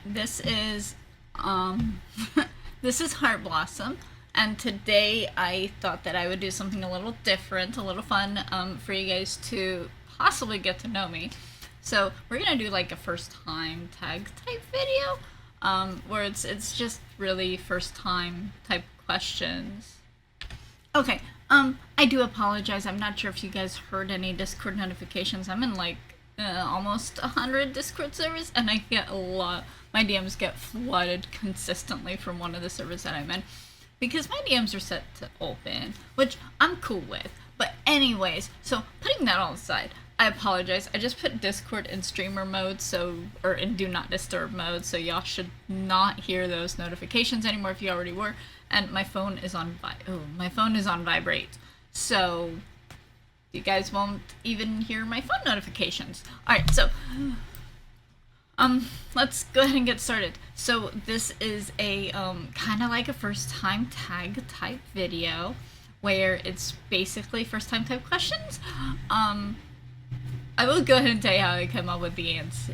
This is um, this is Heartblossom, and today I thought that I would do something a little different, a little fun, for you guys to possibly get to know me. So we're gonna do like a first time tag type video, where it's just really first time type questions. Okay, I do apologize. I'm not sure if you guys heard any Discord notifications. I'm in like almost 100 Discord servers, and I get a lot. My DMs get flooded consistently from one of the servers that I'm in because my DMs are set to open, which I'm cool with. But anyways, so putting that all aside, I apologize. I just put Discord in streamer mode, or in do not disturb mode, so y'all should not hear those notifications anymore if you already were. And my phone is on my phone is on vibrate, so you guys won't even hear my phone notifications. All right, so let's go ahead and get started. So this is a kind of like a first time tag type video where it's basically first time type questions. I will go ahead and tell you how I came up with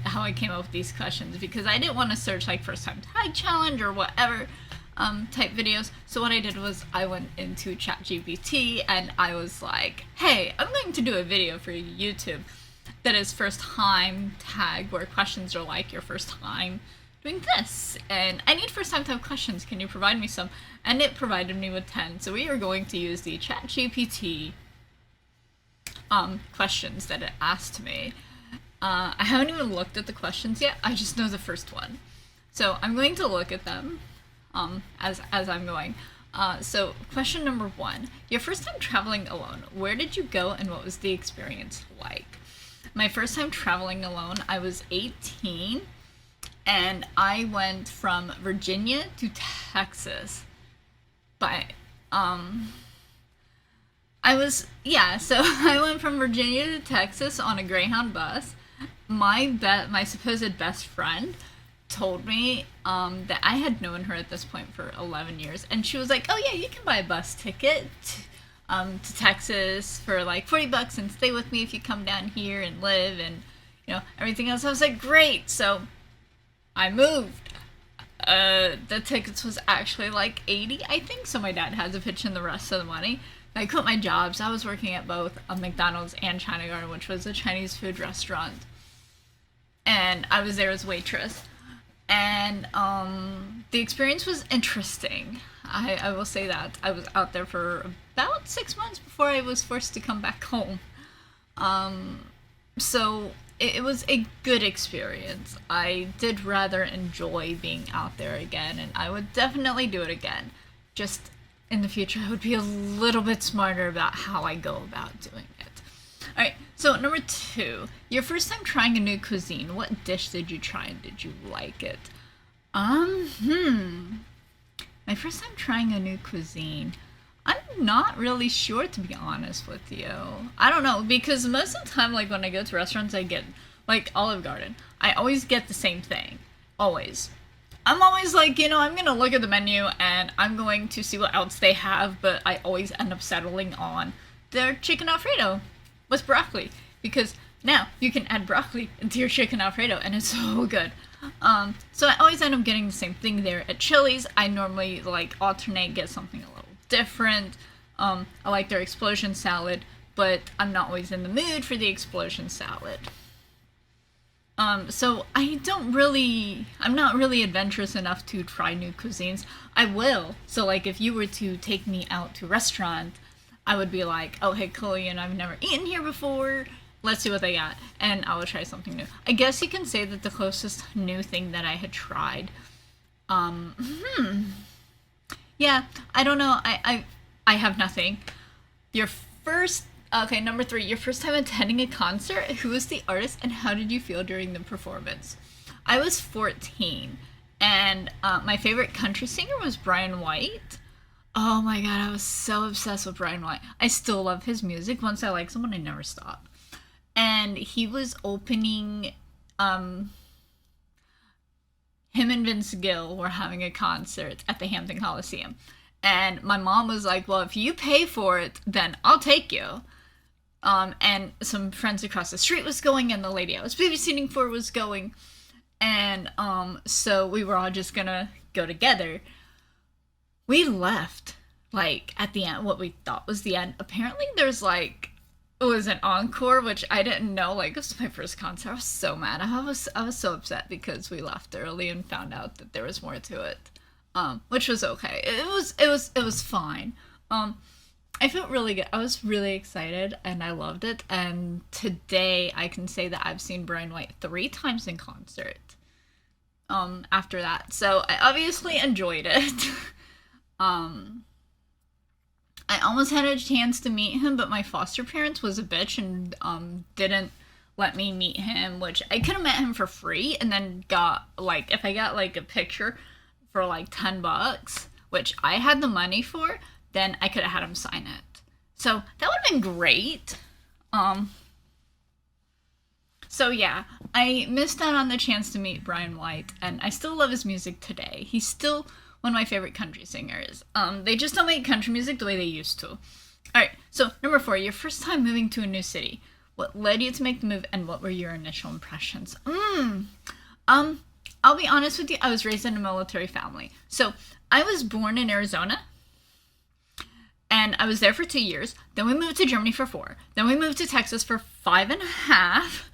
how I came up with these questions, because I didn't want to search like first time tag challenge or whatever type videos. So what I did was I went into ChatGPT and I was like, hey, I'm going to do a video for YouTube that is first time tag, where questions are like your first time doing this, and I need first time tag questions, can you provide me some? And it provided me with 10. So we are going to use the ChatGPT questions that it asked me. I haven't even looked at the questions yet, I just know the first one, so I'm going to look at them as I'm going. So question number 1, your first time traveling alone, where did you go and what was the experience like? My first time traveling alone, I was 18, and I went from Virginia to Texas by so I went from Virginia to Texas on a Greyhound bus. My supposed best friend told me that I had known her at this point for 11 years, and she was like, oh yeah, you can buy a bus ticket to Texas for like $40 and stay with me if you come down here and live and everything else. I was like, great. So I moved. The tickets was actually like 80, I think, so my dad had to pitch in the rest of the money. I quit my jobs. I was working at both a McDonald's and China Garden, which was a Chinese food restaurant, and I was there as a waitress. And the experience was interesting. I will say that. I was out there for about 6 months before I was forced to come back home. So it was a good experience. I did rather enjoy being out there again, and I would definitely do it again. Just in the future, I would be a little bit smarter about how I go about doing it. Alright, so number 2, your first time trying a new cuisine. What dish did you try and did you like it? My first time trying a new cuisine, I'm not really sure, to be honest with you. I don't know, because most of the time, like when I go to restaurants, I get like Olive Garden. I always get the same thing. Always. I'm always like, I'm gonna look at the menu and I'm going to see what else they have, but I always end up settling on their chicken Alfredo with broccoli, because now you can add broccoli into your chicken Alfredo and it's so good. So I always end up getting the same thing there. At Chili's, I normally like alternate, get something a little different. I like their explosion salad, but I'm not always in the mood for the explosion salad. So I'm not really adventurous enough to try new cuisines. I will. So like if you were to take me out to a restaurant, I would be like, oh hey cool, I've never eaten here before. Let's see what they got. And I will try something new. I guess you can say that the closest new thing that I had tried, yeah, I don't know. I have nothing. Number 3, your first time attending a concert, who was the artist and how did you feel during the performance? I was 14, and my favorite country singer was Brian White. Oh my god, I was so obsessed with Brian White. I still love his music. Once I like someone, I never stop. And he was opening, him and Vince Gill were having a concert at the Hampton Coliseum. And my mom was like, well, if you pay for it, then I'll take you. And some friends across the street was going, and the lady I was babysitting for was going. And so we were all just gonna go together. We left like at the end, what we thought was the end. Apparently there's like, it was an encore, which I didn't know. Like, it was my first concert. I was so mad. I was so upset because we left early and found out that there was more to it. Which was okay. It was fine. Um I felt really good. I was really excited and I loved it. And today I can say that I've seen Brian White 3 times in concert. After that. So I obviously enjoyed it. um I almost had a chance to meet him, but my foster parents was a bitch and didn't let me meet him, which I could have met him for free and then got like, if I got like a picture for like $10, which I had the money for, then I could have had him sign it. So that would have been great. Um so yeah, I missed out on the chance to meet Brian White, and I still love his music today. He's still one of my favorite country singers. They just don't make country music the way they used to. All right, so number 4, your first time moving to a new city. What led you to make the move, and what were your initial impressions? I'll be honest with you. I was raised in a military family, so I was born in Arizona, and I was there for 2 years. Then we moved to Germany for 4. Then we moved to Texas for 5.5.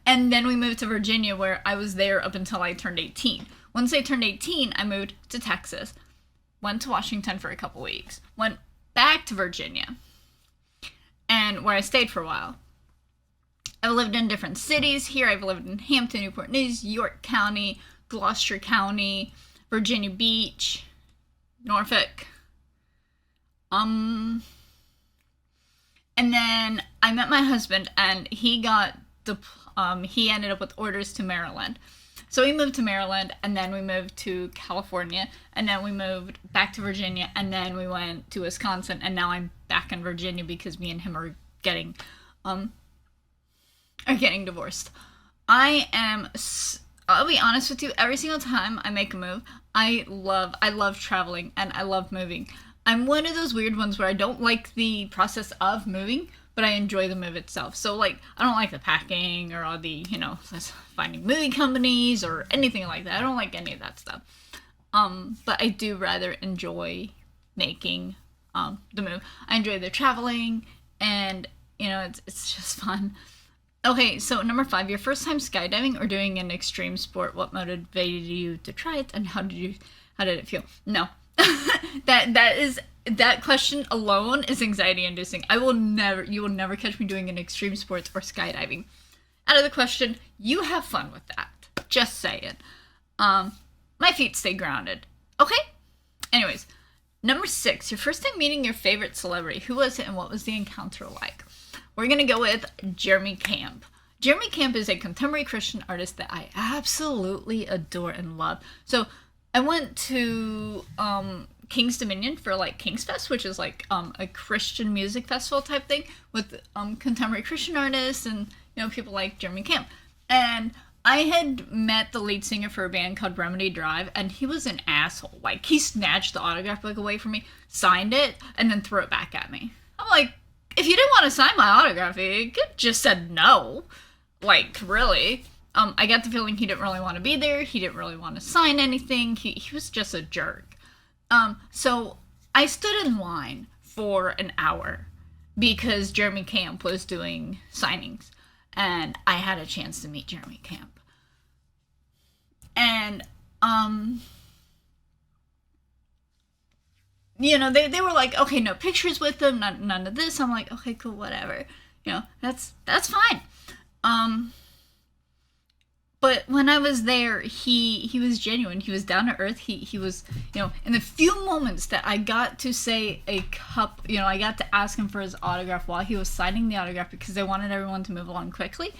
And then we moved to Virginia, where I was there up until I turned 18. Once I turned 18, I moved to Texas, went to Washington for a couple weeks, went back to Virginia, and where I stayed for a while. I've lived in different cities here. I've lived in Hampton, Newport News, York County, Gloucester County, Virginia Beach, Norfolk. And then I met my husband, and he ended up with orders to Maryland. So we moved to Maryland, and then we moved to California, and then we moved back to Virginia, and then we went to Wisconsin, and now I'm back in Virginia because me and him um are getting divorced. I'll be honest with you, every single time I make a move, I love traveling and I love moving. I'm one of those weird ones where I don't like the process of moving, but I enjoy the move itself. So like, I don't like the packing or all the, finding movie companies or anything like that. I don't like any of that stuff. But I do rather enjoy making the move. I enjoy the traveling, and it's just fun. Okay, so number 5, your first time skydiving or doing an extreme sport. What motivated you to try it, and how did it feel? No, that question alone is anxiety inducing. You will never catch me doing an extreme sports or skydiving. Out of the question. You have fun with that. Just say it. My feet stay grounded. Okay. Anyways, number 6, your first time meeting your favorite celebrity. Who was it, and what was the encounter like? We're gonna go with Jeremy Camp. Jeremy Camp is a contemporary Christian artist that I absolutely adore and love. So I went to King's Dominion for like King's Fest, which is like a Christian music festival type thing with contemporary Christian artists and people like Jeremy Camp. And I had met the lead singer for a band called Remedy Drive, and he was an asshole. Like, he snatched the autograph book away from me, signed it, and then threw it back at me. I'm like, if you didn't want to sign my autograph, you could just said no. Like, really. I got the feeling he didn't really want to be there. He didn't really want to sign anything. He was just a jerk. So I stood in line for an hour because Jeremy Camp was doing signings, and I had a chance to meet Jeremy Camp. And they were like, okay, no pictures with them, none of this. I'm like, okay, cool, whatever. That's fine. But when I was there, he was genuine. He was down to earth. He was, in the few moments that I got to say I got to ask him for his autograph while he was signing the autograph because they wanted everyone to move along quickly.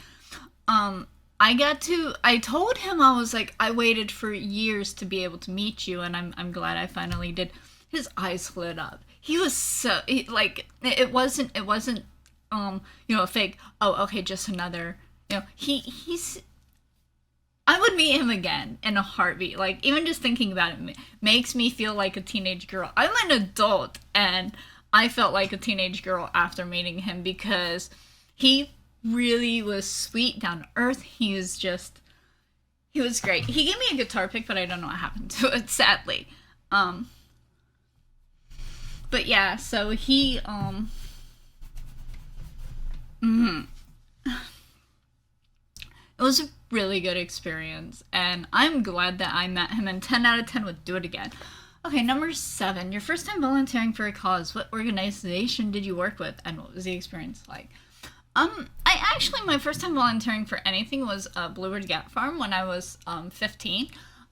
I told him, I was like, I waited for years to be able to meet you, and I'm glad I finally did. His eyes lit up. He was it wasn't a fake, oh, okay, just another, he's, I would meet him again in a heartbeat. Like, even just thinking about it makes me feel like a teenage girl. I'm an adult, and I felt like a teenage girl after meeting him because he really was sweet, down to earth. He was great. He gave me a guitar pick, but I don't know what happened to it, sadly. Um, but yeah, so he, mm, it was a really good experience, and I'm glad that I met him, and 10 out of 10 would do it again. Okay, number 7. Your first time volunteering for a cause. What organization did you work with, and what was the experience like? I actually, my first time volunteering for anything was Bluebird Gat Farm when I was 15.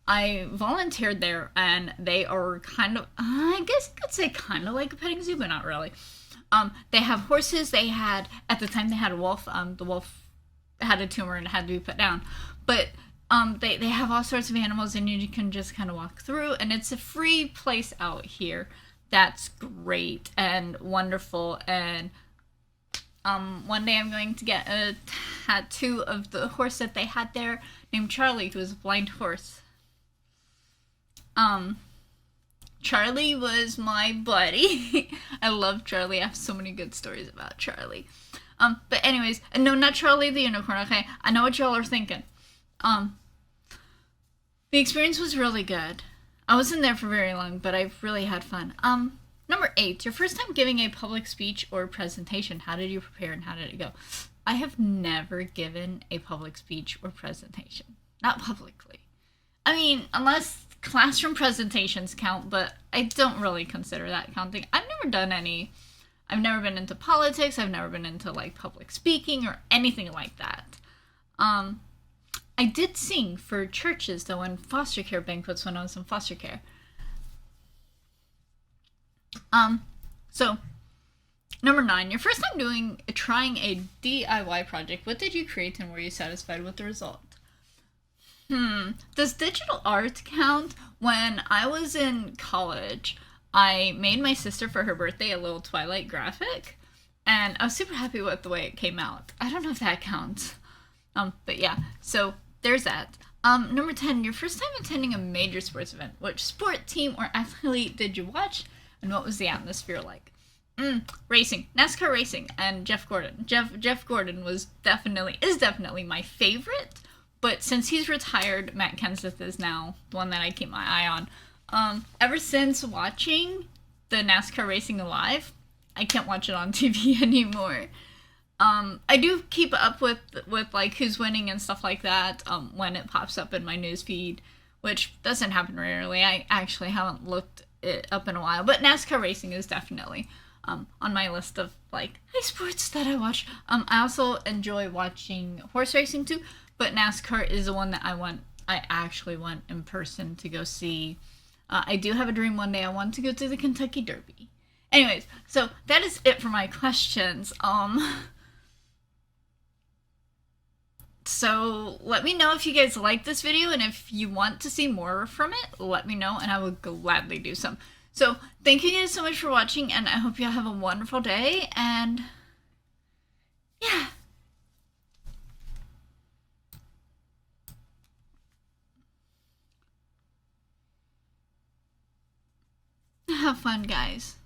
I volunteered there, and they are kind of, I guess you could say kind of like a petting zoo, but not really. They have horses. They had, at the time, they had a wolf. The wolf had a tumor and had to be put down. But they have all sorts of animals, and you can just kind of walk through, and it's a free place out here. That's great and wonderful. And one day I'm going to get a tattoo of the horse that they had there named Charlie, who was a blind horse. Charlie was my buddy. I love Charlie. I have so many good stories about Charlie. But anyways, no, not Charlie the unicorn, okay? I know what y'all are thinking. The experience was really good. I wasn't there for very long, but I really had fun. Number 8, your first time giving a public speech or presentation. How did you prepare and how did it go? I have never given a public speech or presentation. Not publicly. I mean, unless classroom presentations count, but I don't really consider that counting. I've never done any. I've never been into politics. I've never been into like public speaking or anything like that. I did sing for churches though in foster care banquets when I was in foster care. So number 9, your first time trying a DIY project. What did you create and were you satisfied with the result? Does digital art count? When I was in college, I made my sister for her birthday a little Twilight graphic, and I was super happy with the way it came out. I don't know if that counts. But yeah, so there's that. Number 10, your first time attending a major sports event. Which sport, team, or athlete did you watch, and what was the atmosphere like? Racing, NASCAR racing, and Jeff Gordon. Jeff Gordon is definitely my favorite. But since he's retired, Matt Kenseth is now the one that I keep my eye on. Ever since watching the NASCAR racing live, I can't watch it on TV anymore. I do keep up with like who's winning and stuff like that when it pops up in my news feed, which doesn't happen rarely. I actually haven't looked it up in a while, but NASCAR racing is definitely on my list of like sports that I watch. I also enjoy watching horse racing too, but NASCAR is the one that I actually want in person to go see. I do have a dream one day I want to go to the Kentucky Derby. Anyways, so that is it for my questions. So let me know if you guys like this video, and if you want to see more from it, let me know and I will gladly do some. So thank you guys so much for watching, and I hope you have a wonderful day, and yeah. Have fun, guys.